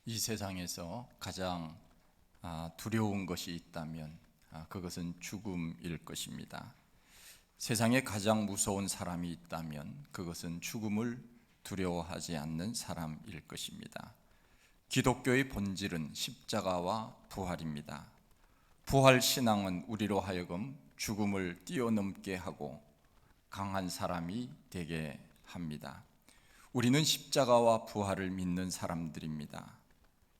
이 세상에서 가장 두려운 것이 있다면 그것은 죽음일 것입니다. 세상에 가장 무서운 사람이 있다면 그것은 죽음을 두려워하지 않는 사람일 것입니다. 기독교의 본질은 십자가와 부활입니다. 부활 신앙은 우리로 하여금 죽음을 뛰어넘게 하고 강한 사람이 되게 합니다. 우리는 십자가와 부활을 믿는 사람들입니다.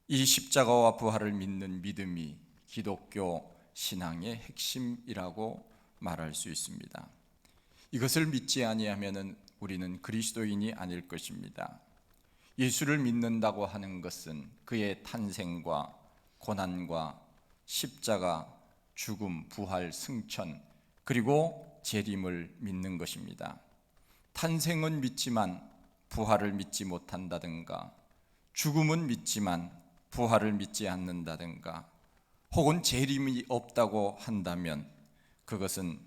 이 십자가와 부활을 믿는 믿음이 기독교 신앙의 핵심이라고 말할 수 있습니다. 이것을 믿지 아니하면 우리는 그리스도인이 아닐 것입니다. 예수를 믿는다고 하는 것은 그의 탄생과 고난과 십자가, 죽음, 부활, 승천, 그리고 재림을 믿는 것입니다. 탄생은 믿지만 부활을 믿지 못한다든가, 죽음은 믿지만 부활을 믿지 않는다든가, 혹은 재림이 없다고 한다면 그것은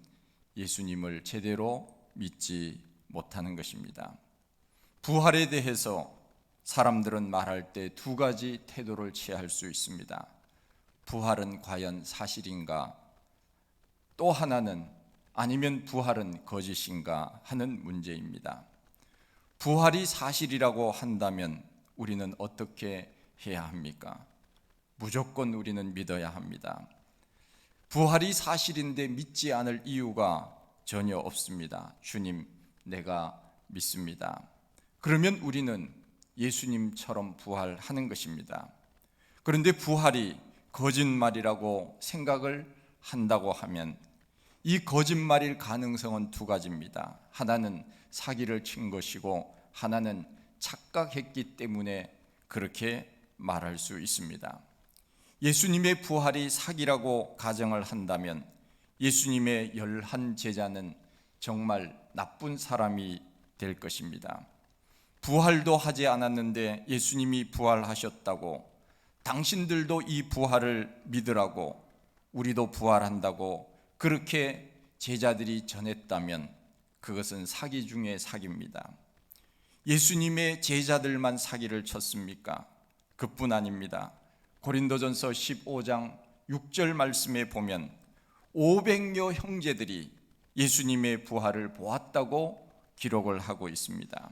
예수님을 제대로 믿지 못하는 것입니다. 부활에 대해서 사람들은 말할 때 두 가지 태도를 취할 수 있습니다. 부활은 과연 사실인가? 또 하나는 아니면 부활은 거짓인가 하는 문제입니다. 부활이 사실이라고 한다면 우리는 어떻게 해야 합니까? 무조건 우리는 믿어야 합니다. 부활이 사실인데 믿지 않을 이유가 전혀 없습니다. 주님, 내가 믿습니다. 그러면 우리는 예수님처럼 부활하는 것입니다. 그런데 부활이 거짓말이라고 생각을 한다고 하면 이 거짓말일 가능성은 두 가지입니다. 하나는 사기를 친 것이고 하나는 착각했기 때문에 그렇게 말할 수 있습니다. 예수님의 부활이 사기라고 가정을 한다면 예수님의 11 제자는 정말 나쁜 사람이 될 것입니다. 부활도 하지 않았는데 예수님이 부활하셨다고, 당신들도 이 부활을 믿으라고, 우리도 부활한다고 그렇게 제자들이 전했다면 그것은 사기 중에 사기입니다. 예수님의 제자들만 사기를 쳤습니까? 그뿐 아닙니다. 고린도전서 15장 6절 말씀에 보면 500여 형제들이 예수님의 부활을 보았다고 기록을 하고 있습니다.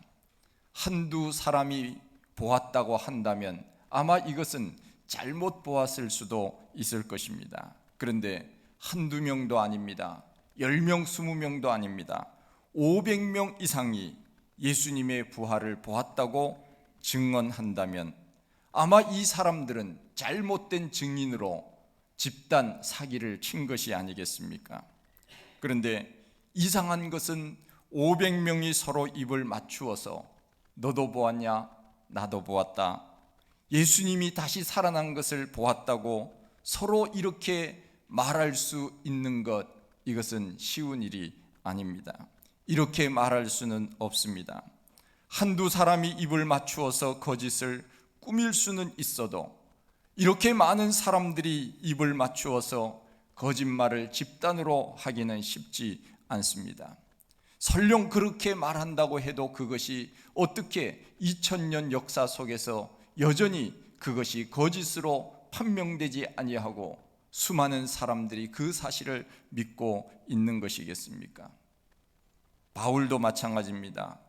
한두 사람이 보았다고 한다면 아마 이것은 잘못 보았을 수도 있을 것입니다. 그런데 한두 명도 아닙니다. 10명, 20명도 아닙니다. 500명 이상이 예수님의 부활을 보았다고 증언한다면 아마 이 사람들은 잘못된 증인으로 집단 사기를 친 것이 아니겠습니까? 그런데 이상한 것은 500명이 서로 입을 맞추어서 너도 보았냐? 나도 보았다. 예수님이 다시 살아난 것을 보았다고 서로 이렇게 말할 수 있는 것, 이것은 쉬운 일이 아닙니다. 이렇게 말할 수는 없습니다. 한두 사람이 입을 맞추어서 거짓을 꾸밀 수는 있어도 이렇게 많은 사람들이 입을 맞추어서 거짓말을 집단으로 하기는 쉽지 않습니다. 설령 그렇게 말한다고 해도 그것이 어떻게 2000년 역사 속에서 여전히 그것이 거짓으로 판명되지 아니하고 수많은 사람들이 그 사실을 믿고 있는 것이겠습니까? 바울도 마찬가지입니다.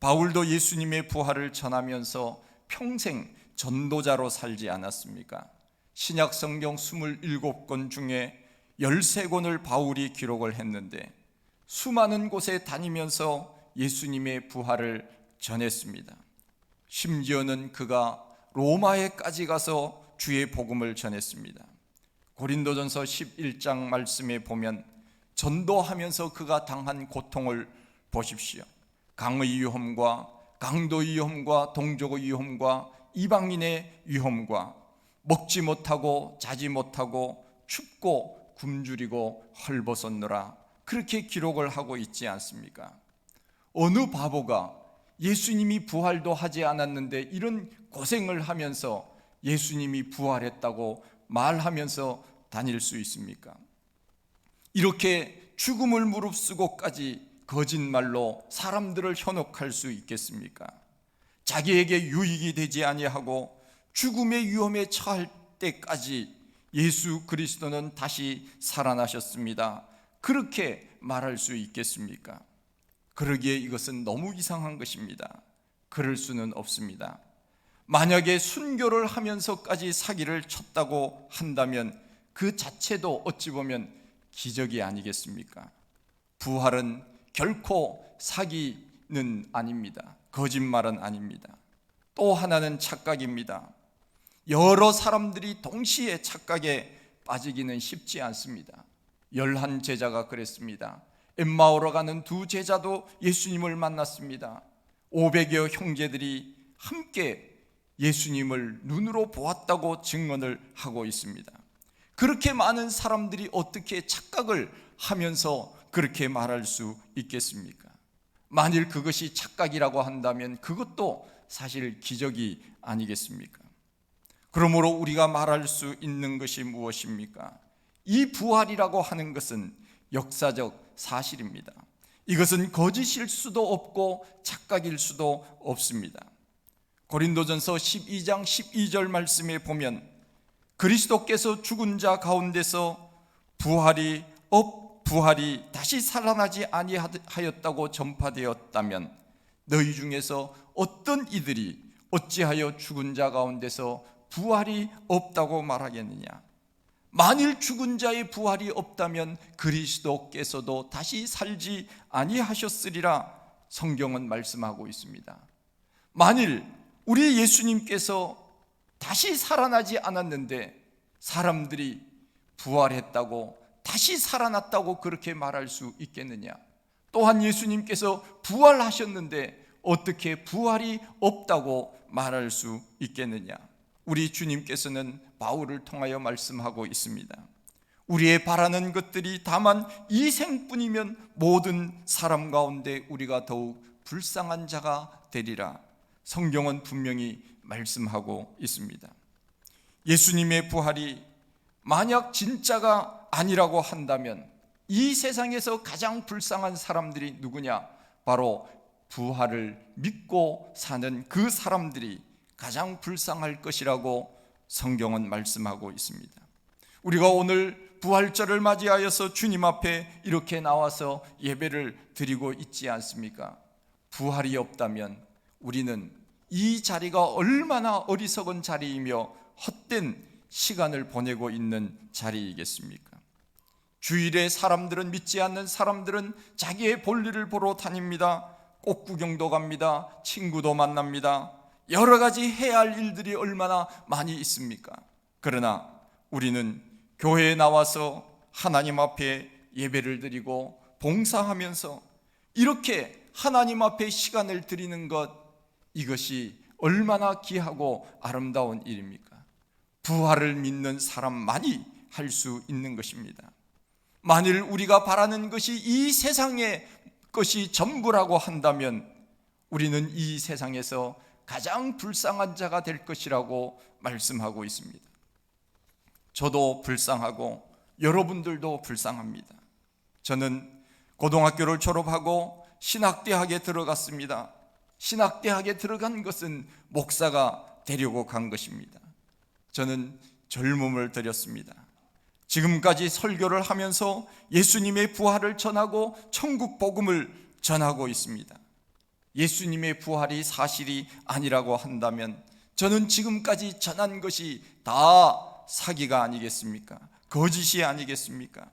바울도 예수님의 부활을 전하면서 평생 전도자로 살지 않았습니까? 신약 성경 27권 중에 13권을 바울이 기록을 했는데 수많은 곳에 다니면서 예수님의 부활을 전했습니다. 심지어는 그가 로마에까지 가서 주의 복음을 전했습니다. 고린도전서 11장 말씀에 보면 전도하면서 그가 당한 고통을 보십시오. 강의 위험과 강도의 위험과 동족의 위험과 이방인의 위험과 먹지 못하고 자지 못하고 춥고 굶주리고 헐벗었노라, 그렇게 기록을 하고 있지 않습니까? 어느 바보가 예수님이 부활도 하지 않았는데 이런 고생을 하면서 예수님이 부활했다고 말하면서 다닐 수 있습니까? 이렇게 죽음을 무릅쓰고까지 거짓말로 사람들을 현혹할 수 있겠습니까? 자기에게 유익이 되지 아니하고 죽음의 위험에 처할 때까지 예수 그리스도는 다시 살아나셨습니다. 그렇게 말할 수 있겠습니까? 그러기에 이것은 너무 이상한 것입니다. 그럴 수는 없습니다. 만약에 순교를 하면서까지 사기를 쳤다고 한다면 그 자체도 어찌 보면 기적이 아니겠습니까? 부활은 결코 사기는 아닙니다. 거짓말은 아닙니다. 또 하나는 착각입니다. 여러 사람들이 동시에 착각에 빠지기는 쉽지 않습니다. 11제자가 그랬습니다. 엠마오로 가는 2제자도 예수님을 만났습니다. 500여 형제들이 함께 예수님을 눈으로 보았다고 증언을 하고 있습니다. 그렇게 많은 사람들이 어떻게 착각을 하면서 그렇게 말할 수 있겠습니까? 만일 그것이 착각이라고 한다면 그것도 사실 기적이 아니겠습니까? 그러므로 우리가 말할 수 있는 것이 무엇입니까? 이 부활이라고 하는 것은 역사적 사실입니다. 이것은 거짓일 수도 없고 착각일 수도 없습니다. 고린도전서 12장 12절 말씀에 보면 그리스도께서 죽은 자 가운데서 부활이 다시 살아나지 아니하였다고 전파되었다면 너희 중에서 어떤 이들이 어찌하여 죽은 자 가운데서 부활이 없다고 말하겠느냐? 만일 죽은 자의 부활이 없다면 그리스도께서도 다시 살지 아니하셨으리라 성경은 말씀하고 있습니다. 만일 우리 예수님께서 다시 살아나지 않았는데 사람들이 부활했다고 다시 살아났다고 그렇게 말할 수 있겠느냐? 또한 예수님께서 부활하셨는데 어떻게 부활이 없다고 말할 수 있겠느냐? 우리 주님께서는 바울을 통하여 말씀하고 있습니다. 우리의 바라는 것들이 다만 이 생뿐이면 모든 사람 가운데 우리가 더욱 불쌍한 자가 되리라. 성경은 분명히 말씀하고 있습니다. 예수님의 부활이 만약 진짜가 아니라고 한다면 이 세상에서 가장 불쌍한 사람들이 누구냐? 바로 부활을 믿고 사는 그 사람들이 가장 불쌍할 것이라고 성경은 말씀하고 있습니다. 우리가 오늘 부활절을 맞이하여서 주님 앞에 이렇게 나와서 예배를 드리고 있지 않습니까? 부활이 없다면 우리는 이 자리가 얼마나 어리석은 자리이며 헛된 시간을 보내고 있는 자리이겠습니까? 주일에 사람들은, 믿지 않는 사람들은 자기의 볼일을 보러 다닙니다. 꽃구경도 갑니다. 친구도 만납니다. 여러 가지 해야 할 일들이 얼마나 많이 있습니까? 그러나 우리는 교회에 나와서 하나님 앞에 예배를 드리고 봉사하면서 이렇게 하나님 앞에 시간을 드리는 것, 이것이 얼마나 귀하고 아름다운 일입니까? 부활을 믿는 사람만이 할 수 있는 것입니다. 만일 우리가 바라는 것이 이 세상의 것이 전부라고 한다면 우리는 이 세상에서 가장 불쌍한 자가 될 것이라고 말씀하고 있습니다. 저도 불쌍하고 여러분들도 불쌍합니다. 저는 고등학교를 졸업하고 신학대학에 들어갔습니다. 신학대학에 들어간 것은 목사가 되려고 간 것입니다. 저는 젊음을 들였습니다. 지금까지 설교를 하면서 예수님의 부활을 전하고 천국 복음을 전하고 있습니다. 예수님의 부활이 사실이 아니라고 한다면 저는 지금까지 전한 것이 다 사기가 아니겠습니까? 거짓이 아니겠습니까?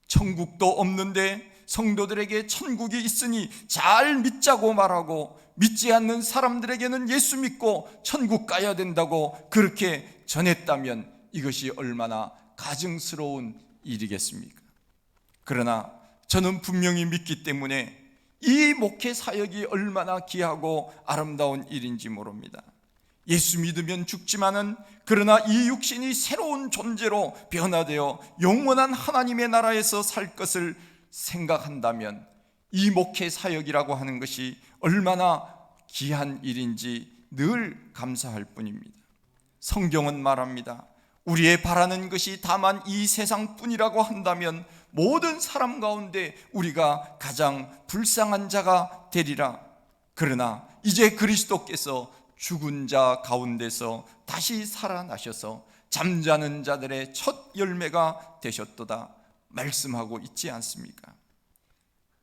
천국도 없는데 성도들에게 천국이 있으니 잘 믿자고 말하고 믿지 않는 사람들에게는 예수 믿고 천국 가야 된다고 그렇게 전했다면 이것이 얼마나 가증스러운 일이겠습니까? 그러나 저는 분명히 믿기 때문에 이 목회 사역이 얼마나 귀하고 아름다운 일인지 모릅니다. 예수 믿으면 죽지만은 그러나 이 육신이 새로운 존재로 변화되어 영원한 하나님의 나라에서 살 것을 생각한다면 이 목회 사역이라고 하는 것이 얼마나 귀한 일인지 늘 감사할 뿐입니다. 성경은 말합니다. 우리의 바라는 것이 다만 이 세상뿐이라고 한다면 모든 사람 가운데 우리가 가장 불쌍한 자가 되리라. 그러나 이제 그리스도께서 죽은 자 가운데서 다시 살아나셔서 잠자는 자들의 첫 열매가 되셨도다 말씀하고 있지 않습니까?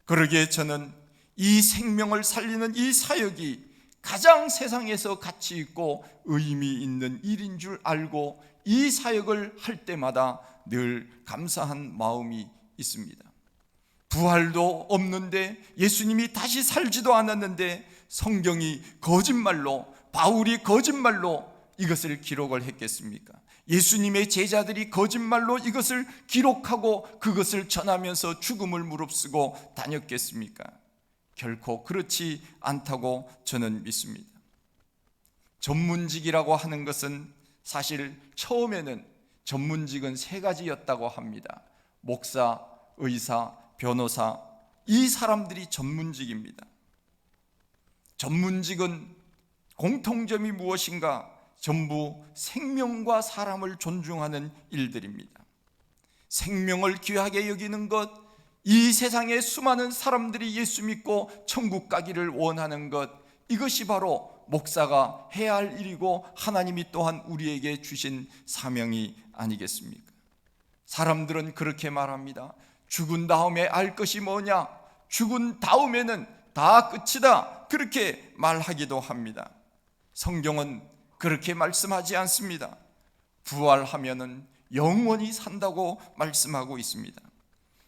그러기에 저는 이 생명을 살리는 이 사역이 가장 세상에서 가치 있고 의미 있는 일인 줄 알고 이 사역을 할 때마다 늘 감사한 마음이 있습니다. 부활도 없는데, 예수님이 다시 살지도 않았는데 성경이 거짓말로, 바울이 거짓말로 이것을 기록을 했겠습니까? 예수님의 제자들이 거짓말로 이것을 기록하고 그것을 전하면서 죽음을 무릅쓰고 다녔겠습니까? 결코 그렇지 않다고 저는 믿습니다. 전문직이라고 하는 것은 사실 처음에는 전문직은 세 가지였다고 합니다. 목사, 의사, 변호사, 이 사람들이 전문직입니다. 전문직은 공통점이 무엇인가? 전부 생명과 사람을 존중하는 일들입니다. 생명을 귀하게 여기는 것, 이 세상의 수많은 사람들이 예수 믿고 천국 가기를 원하는 것, 이것이 바로 목사가 해야 할 일이고 하나님이 또한 우리에게 주신 사명이 아니겠습니까? 사람들은 그렇게 말합니다. 죽은 다음에 알 것이 뭐냐? 죽은 다음에는 다 끝이다, 그렇게 말하기도 합니다. 성경은 그렇게 말씀하지 않습니다. 부활하면은 영원히 산다고 말씀하고 있습니다.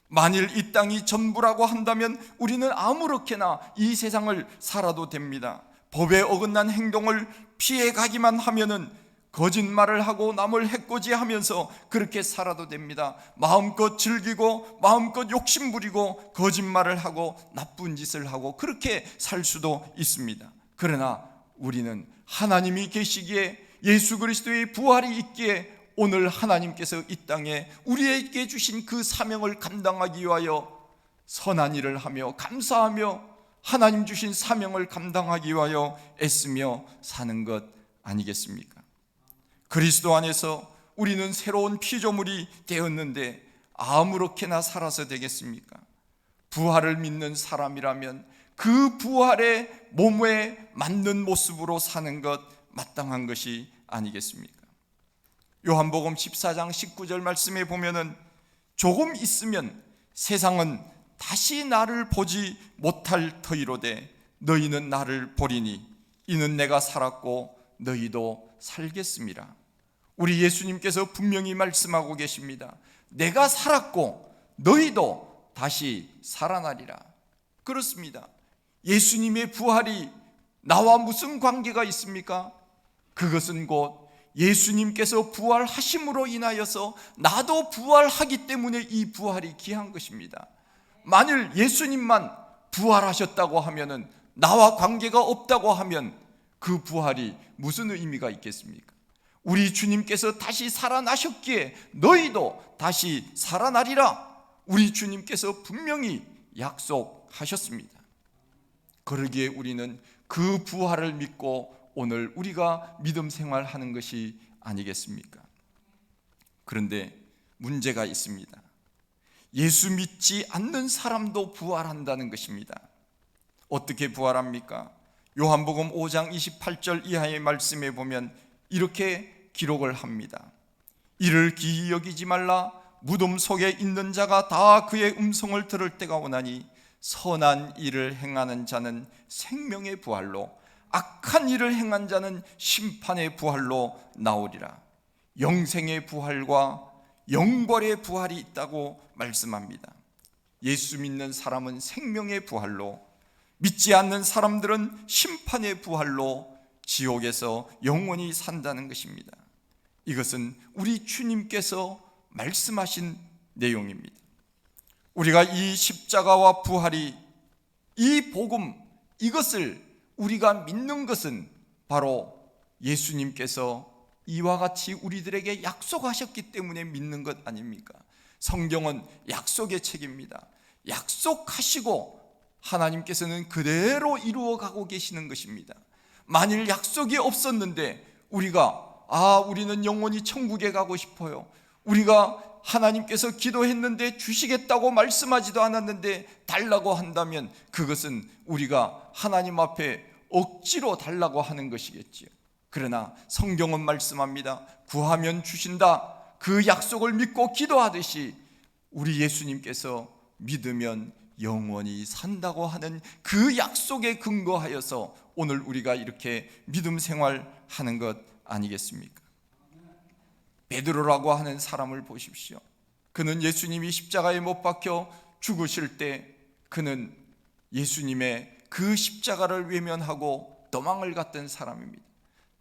만일 이 땅이 전부라고 한다면 우리는 아무렇게나 이 세상을 살아도 됩니다. 법에 어긋난 행동을 피해 가기만 하면은 거짓말을 하고 남을 해코지하면서 그렇게 살아도 됩니다. 마음껏 즐기고 마음껏 욕심 부리고 거짓말을 하고 나쁜 짓을 하고 그렇게 살 수도 있습니다. 그러나 우리는 하나님이 계시기에, 예수 그리스도의 부활이 있기에 오늘 하나님께서 이 땅에 우리에게 주신 그 사명을 감당하기 위하여 선한 일을 하며 감사하며 하나님 주신 사명을 감당하기 위하여 애쓰며 사는 것 아니겠습니까? 그리스도 안에서 우리는 새로운 피조물이 되었는데 아무렇게나 살아서 되겠습니까? 부활을 믿는 사람이라면 그 부활의 몸에 맞는 모습으로 사는 것 마땅한 것이 아니겠습니까? 요한복음 14장 19절 말씀에 보면은 조금 있으면 세상은 다시 나를 보지 못할 터이로되 너희는 나를 보리니 이는 내가 살았고 너희도 살겠음이라. 우리 예수님께서 분명히 말씀하고 계십니다. 내가 살았고 너희도 다시 살아나리라. 그렇습니다. 예수님의 부활이 나와 무슨 관계가 있습니까? 그것은 곧 예수님께서 부활하심으로 인하여서 나도 부활하기 때문에 이 부활이 귀한 것입니다. 만일 예수님만 부활하셨다고 하면은, 나와 관계가 없다고 하면 그 부활이 무슨 의미가 있겠습니까? 우리 주님께서 다시 살아나셨기에 너희도 다시 살아나리라. 우리 주님께서 분명히 약속하셨습니다. 그러기에 우리는 그 부활을 믿고 오늘 우리가 믿음 생활하는 것이 아니겠습니까? 그런데 문제가 있습니다. 예수 믿지 않는 사람도 부활한다는 것입니다. 어떻게 부활합니까? 요한복음 5장 28절 이하의 말씀에 보면 이렇게 기록을 합니다. 이를 기이 여기지 말라. 무덤 속에 있는 자가 다 그의 음성을 들을 때가 오나니 선한 일을 행하는 자는 생명의 부활로, 악한 일을 행한 자는 심판의 부활로 나오리라. 영생의 부활과 영벌의 부활이 있다고 말씀합니다. 예수 믿는 사람은 생명의 부활로, 믿지 않는 사람들은 심판의 부활로 지옥에서 영원히 산다는 것입니다. 이것은 우리 주님께서 말씀하신 내용입니다. 우리가 이 십자가와 부활이, 이 복음, 이것을 우리가 믿는 것은 바로 예수님께서 이와 같이 우리들에게 약속하셨기 때문에 믿는 것 아닙니까? 성경은 약속의 책입니다. 약속하시고 하나님께서는 그대로 이루어가고 계시는 것입니다. 만일 약속이 없었는데 우리는 영원히 천국에 가고 싶어요, 우리가 하나님께서 기도했는데 주시겠다고 말씀하지도 않았는데 달라고 한다면 그것은 우리가 하나님 앞에 억지로 달라고 하는 것이겠지요. 그러나 성경은 말씀합니다. 구하면 주신다. 그 약속을 믿고 기도하듯이 우리 예수님께서 믿으면 영원히 산다고 하는 그 약속에 근거하여서 오늘 우리가 이렇게 믿음 생활하는 것 아니겠습니까? 베드로라고 하는 사람을 보십시오. 그는 예수님이 십자가에 못 박혀 죽으실 때 그는 예수님의 그 십자가를 외면하고 도망을 갔던 사람입니다.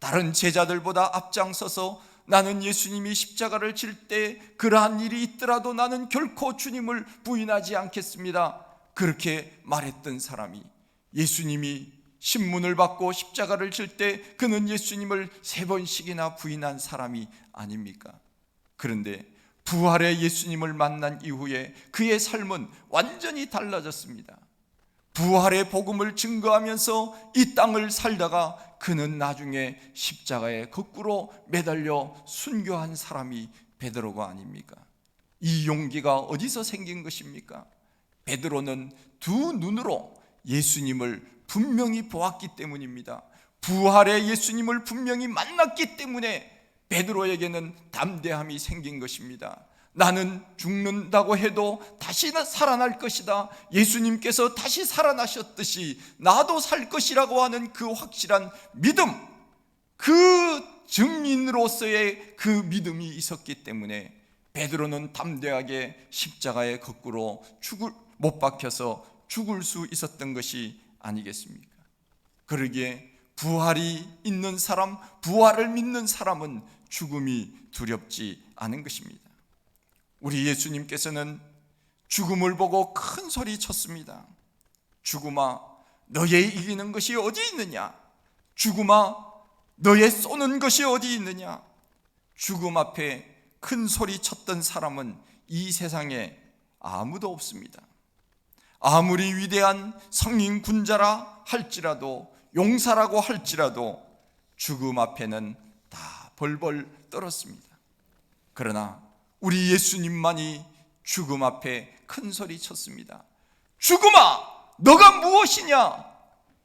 다른 제자들보다 앞장서서 나는 예수님이 십자가를 질 때 그러한 일이 있더라도 나는 결코 주님을 부인하지 않겠습니다. 그렇게 말했던 사람이, 예수님이 신문을 받고 십자가를 질 때 그는 예수님을 3번씩이나 부인한 사람이 아닙니까? 그런데 부활의 예수님을 만난 이후에 그의 삶은 완전히 달라졌습니다. 부활의 복음을 증거하면서 이 땅을 살다가 그는 나중에 십자가에 거꾸로 매달려 순교한 사람이 베드로가 아닙니까? 이 용기가 어디서 생긴 것입니까? 베드로는 두 눈으로 예수님을 분명히 보았기 때문입니다. 부활의 예수님을 분명히 만났기 때문에 베드로에게는 담대함이 생긴 것입니다. 나는 죽는다고 해도 다시 살아날 것이다. 예수님께서 다시 살아나셨듯이 나도 살 것이라고 하는 그 확실한 믿음, 그 증인으로서의 그 믿음이 있었기 때문에 베드로는 담대하게 십자가에 거꾸로 못 박혀서 죽을 수 있었던 것이 아니겠습니까? 그러기에 부활이 있는 사람, 부활을 믿는 사람은 죽음이 두렵지 않은 것입니다. 우리 예수님께서는 죽음을 보고 큰 소리 쳤습니다. 죽음아, 너의 이기는 것이 어디 있느냐? 죽음아, 너의 쏘는 것이 어디 있느냐? 죽음 앞에 큰 소리 쳤던 사람은 이 세상에 아무도 없습니다. 아무리 위대한 성인 군자라 할지라도, 용사라고 할지라도 죽음 앞에는 다 벌벌 떨었습니다. 그러나 우리 예수님만이 죽음 앞에 큰 소리 쳤습니다. 죽음아, 너가 무엇이냐?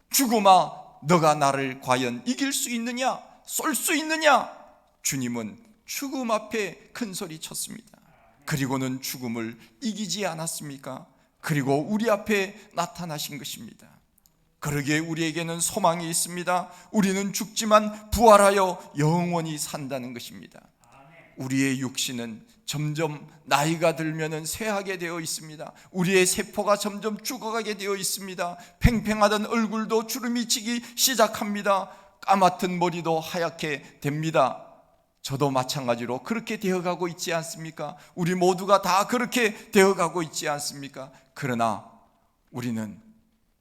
죽음아, 너가 나를 과연 이길 수 있느냐? 쏠 수 있느냐? 주님은 죽음 앞에 큰 소리 쳤습니다. 그리고는 죽음을 이기지 않았습니까? 그리고 우리 앞에 나타나신 것입니다. 그러기에 우리에게는 소망이 있습니다. 우리는 죽지만 부활하여 영원히 산다는 것입니다. 우리의 육신은 점점 나이가 들면은 쇠하게 되어 있습니다. 우리의 세포가 점점 죽어가게 되어 있습니다. 팽팽하던 얼굴도 주름이 지기 시작합니다. 까맣던 머리도 하얗게 됩니다. 저도 마찬가지로 그렇게 되어가고 있지 않습니까? 우리 모두가 다 그렇게 되어가고 있지 않습니까? 그러나 우리는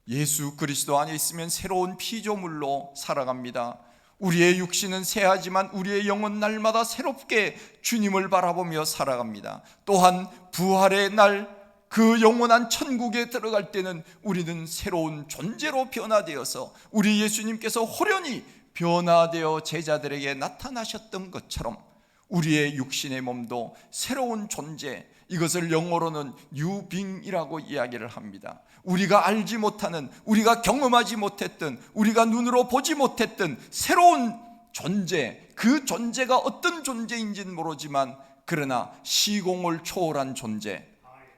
예수 그리스도 안에 있으면 새로운 피조물로 살아갑니다. 우리의 육신은 쇠하지만 우리의 영은 날마다 새롭게 주님을 바라보며 살아갑니다. 또한 부활의 날 그 영원한 천국에 들어갈 때는 우리는 새로운 존재로 변화되어서 우리 예수님께서 호련히 변화되어 제자들에게 나타나셨던 것처럼 우리의 육신의 몸도 새로운 존재, 이것을 영어로는 new being이라고 이야기를 합니다. 우리가 알지 못하는, 우리가 경험하지 못했던, 우리가 눈으로 보지 못했던 새로운 존재, 그 존재가 어떤 존재인지는 모르지만 그러나 시공을 초월한 존재,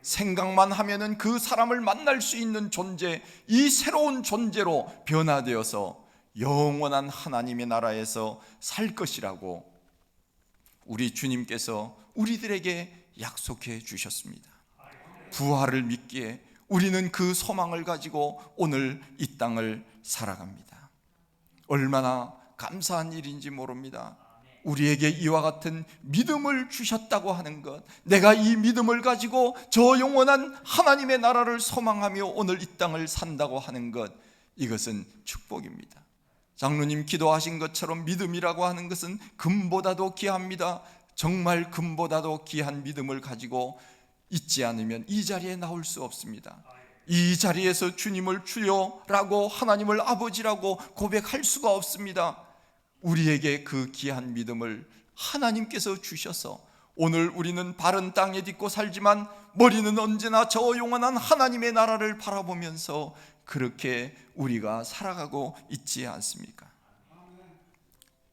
생각만 하면은 그 사람을 만날 수 있는 존재, 이 새로운 존재로 변화되어서 영원한 하나님의 나라에서 살 것이라고 우리 주님께서 우리들에게 약속해 주셨습니다. 부활을 믿기에 우리는 그 소망을 가지고 오늘 이 땅을 살아갑니다. 얼마나 감사한 일인지 모릅니다. 우리에게 이와 같은 믿음을 주셨다고 하는 것, 내가 이 믿음을 가지고 저 영원한 하나님의 나라를 소망하며 오늘 이 땅을 산다고 하는 것, 이것은 축복입니다. 장로님 기도하신 것처럼 믿음이라고 하는 것은 금보다도 귀합니다. 정말 금보다도 귀한 믿음을 가지고 있지 않으면 이 자리에 나올 수 없습니다. 이 자리에서 주님을 주여라고, 하나님을 아버지라고 고백할 수가 없습니다. 우리에게 그 귀한 믿음을 하나님께서 주셔서 오늘 우리는 바른 땅에 딛고 살지만 머리는 언제나 저 영원한 하나님의 나라를 바라보면서 그렇게 우리가 살아가고 있지 않습니까?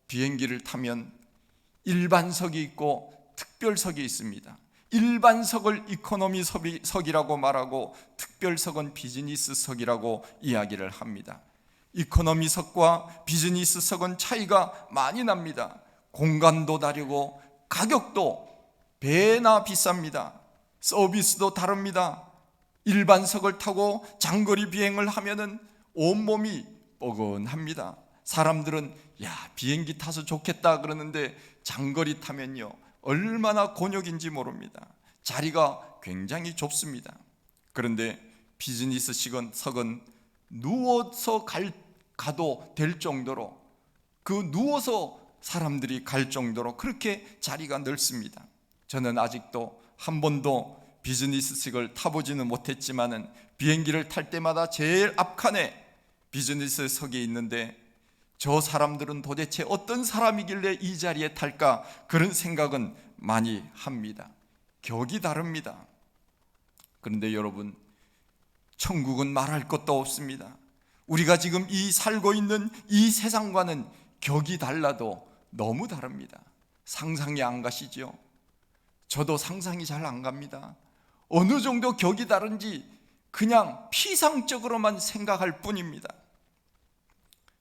비행기를 타면 일반석이 있고 특별석이 있습니다. 일반석을 이코노미석이라고 말하고 특별석은 비즈니스석이라고 이야기를 합니다. 이코노미석과 비즈니스석은 차이가 많이 납니다. 공간도 다르고 가격도 배나 비쌉니다. 서비스도 다릅니다. 일반석을 타고 장거리 비행을 하면은 온몸이 뻐근합니다. 사람들은 비행기 타서 좋겠다 그러는데 장거리 타면요 얼마나 곤욕인지 모릅니다. 자리가 굉장히 좁습니다. 그런데 비즈니스석은 누워서 가도 될 정도로, 그 누워서 사람들이 갈 정도로 그렇게 자리가 넓습니다. 저는 아직도 한 번도 비즈니스석을 타보지는 못했지만은 비행기를 탈 때마다 제일 앞칸에 비즈니스석이 있는데 저 사람들은 도대체 어떤 사람이길래 이 자리에 탈까, 그런 생각은 많이 합니다. 격이 다릅니다. 그런데 여러분, 천국은 말할 것도 없습니다. 우리가 지금 살고 있는 이 세상과는 격이 달라도 너무 다릅니다. 상상이 안 가시죠? 저도 상상이 잘 안 갑니다. 어느 정도 격이 다른지 그냥 피상적으로만 생각할 뿐입니다.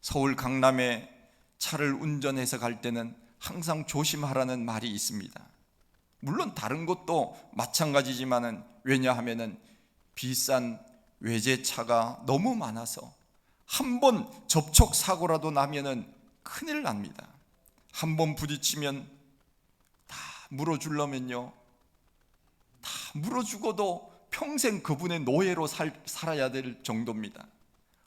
서울 강남에 차를 운전해서 갈 때는 항상 조심하라는 말이 있습니다. 물론 다른 곳도 마찬가지지만은, 왜냐하면은 비싼 외제차가 너무 많아서 한 번 접촉 사고라도 나면은 큰일 납니다. 한 번 부딪히면 다 물어주려면요, 다 물어주고도 평생 그분의 노예로 살아야 될 정도입니다.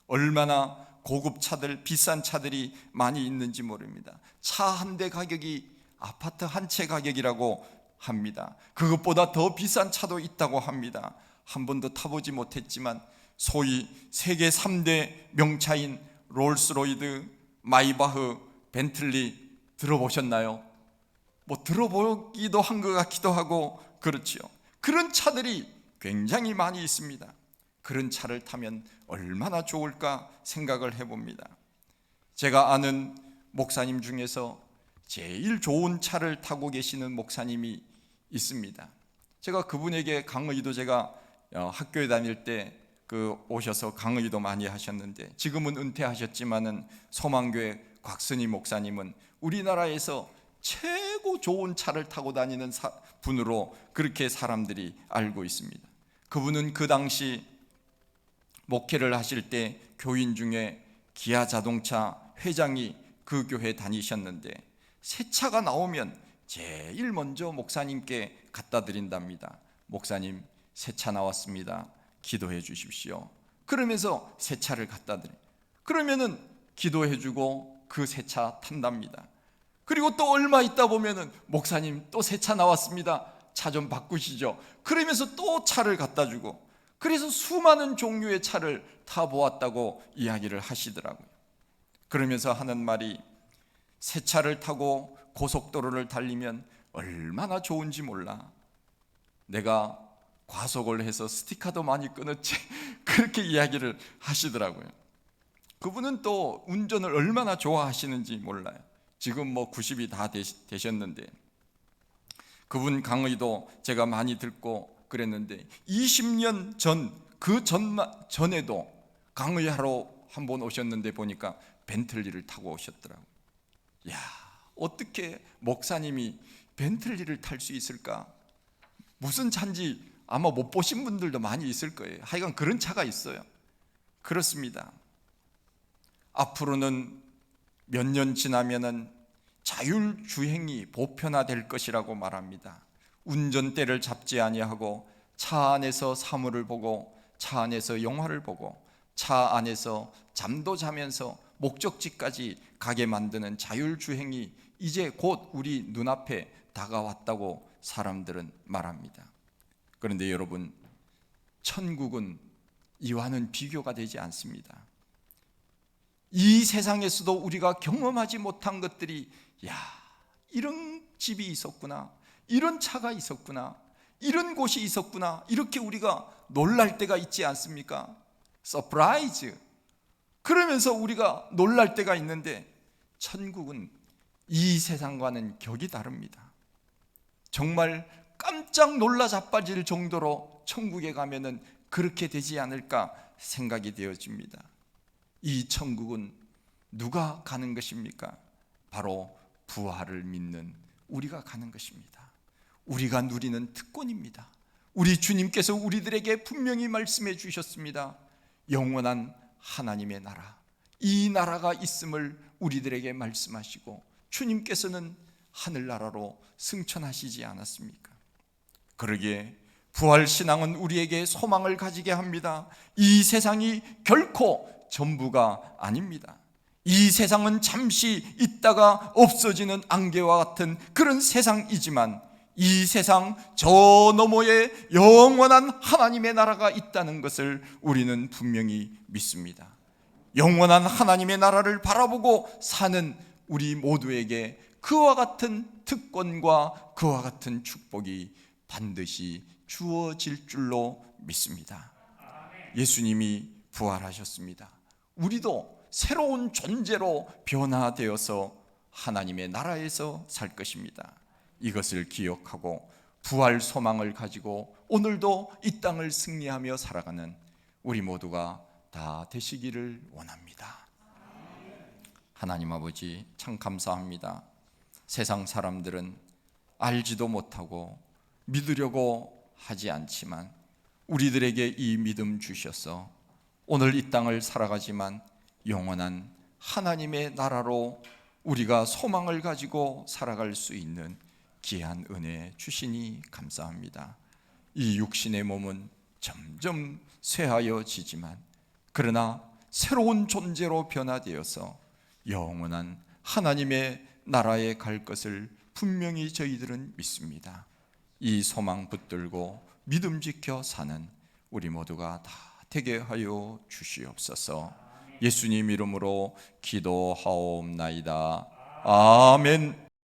얼마나 고급 차들, 비싼 차들이 많이 있는지 모릅니다. 차 한 대 가격이 아파트 한 채 가격이라고 합니다. 그것보다 더 비싼 차도 있다고 합니다. 한 번도 타보지 못했지만 소위 세계 3대 명차인 롤스로이드, 마이바흐, 벤틀리 들어보셨나요? 뭐 들어보기도 한 것 같기도 하고 그렇지요. 그런 차들이 굉장히 많이 있습니다. 그런 차를 타면 얼마나 좋을까 생각을 해봅니다. 제가 아는 목사님 중에서 제일 좋은 차를 타고 계시는 목사님이 있습니다. 제가 그분에게 강의도 제가 학교에 다닐 때 오셔서 강의도 많이 하셨는데, 지금은 은퇴하셨지만은 소망교회 곽선희 목사님은 우리나라에서 최고 좋은 차를 타고 다니는 분으로 그렇게 사람들이 알고 있습니다. 그분은 그 당시 목회를 하실 때 교인 중에 기아 자동차 회장이 그 교회 다니셨는데, 새 차가 나오면 제일 먼저 목사님께 갖다 드린답니다. 목사님, 새 차 나왔습니다. 기도해 주십시오. 그러면서 새 차를 갖다 드려요. 그러면은 기도해 주고 그 새 차 탄답니다. 그리고 또 얼마 있다 보면은 목사님, 또 새 차 나왔습니다. 차 좀 바꾸시죠. 그러면서 또 차를 갖다 주고, 그래서 수많은 종류의 차를 타보았다고 이야기를 하시더라고요. 그러면서 하는 말이, 새 차를 타고 고속도로를 달리면 얼마나 좋은지 몰라. 내가 과속을 해서 스티커도 많이 끊었지. 그렇게 이야기를 하시더라고요. 그분은 또 운전을 얼마나 좋아하시는지 몰라요. 지금 90이 다 되셨는데, 그분 강의도 제가 많이 듣고 그랬는데 20년 전, 전에도 강의하러 한번 오셨는데 보니까 벤틀리를 타고 오셨더라고요. 어떻게 목사님이 벤틀리를 탈 수 있을까? 무슨 차인지 아마 못 보신 분들도 많이 있을 거예요. 하여간 그런 차가 있어요. 그렇습니다. 앞으로는 몇 년 지나면은 자율주행이 보편화될 것이라고 말합니다. 운전대를 잡지 아니하고 차 안에서 사물을 보고, 차 안에서 영화를 보고, 차 안에서 잠도 자면서 목적지까지 가게 만드는 자율주행이 이제 곧 우리 눈앞에 다가왔다고 사람들은 말합니다. 그런데 여러분, 천국은 이와는 비교가 되지 않습니다. 이 세상에서도 우리가 경험하지 못한 것들이, 이런 집이 있었구나, 이런 차가 있었구나, 이런 곳이 있었구나, 이렇게 우리가 놀랄 때가 있지 않습니까? 서프라이즈. 그러면서 우리가 놀랄 때가 있는데, 천국은 이 세상과는 격이 다릅니다. 정말 깜짝 놀라 자빠질 정도로 천국에 가면은 그렇게 되지 않을까 생각이 되어집니다. 이 천국은 누가 가는 것입니까? 바로 부활을 믿는 우리가 가는 것입니다. 우리가 누리는 특권입니다. 우리 주님께서 우리들에게 분명히 말씀해 주셨습니다. 영원한 하나님의 나라, 이 나라가 있음을 우리들에게 말씀하시고, 주님께서는 하늘나라로 승천하시지 않았습니까? 그러기에 부활신앙은 우리에게 소망을 가지게 합니다. 이 세상이 결코 전부가 아닙니다. 이 세상은 잠시 있다가 없어지는 안개와 같은 그런 세상이지만, 이 세상 저 너머에 영원한 하나님의 나라가 있다는 것을 우리는 분명히 믿습니다. 영원한 하나님의 나라를 바라보고 사는 우리 모두에게 그와 같은 특권과 그와 같은 축복이 반드시 주어질 줄로 믿습니다. 예수님이 부활하셨습니다. 우리도 새로운 존재로 변화되어서 하나님의 나라에서 살 것입니다. 이것을 기억하고 부활 소망을 가지고 오늘도 이 땅을 승리하며 살아가는 우리 모두가 다 되시기를 원합니다. 하나님 아버지, 참 감사합니다. 세상 사람들은 알지도 못하고 믿으려고 하지 않지만 우리들에게 이 믿음 주셔서 오늘 이 땅을 살아가지만 영원한 하나님의 나라로 우리가 소망을 가지고 살아갈 수 있는 귀한 은혜 주시니 감사합니다. 이 육신의 몸은 점점 쇠하여지지만 그러나 새로운 존재로 변화되어서 영원한 하나님의 나라에 갈 것을 분명히 저희들은 믿습니다. 이 소망 붙들고 믿음 지켜 사는 우리 모두가 다 되게 하여 주시옵소서. 예수님 이름으로 기도하옵나이다. 아멘.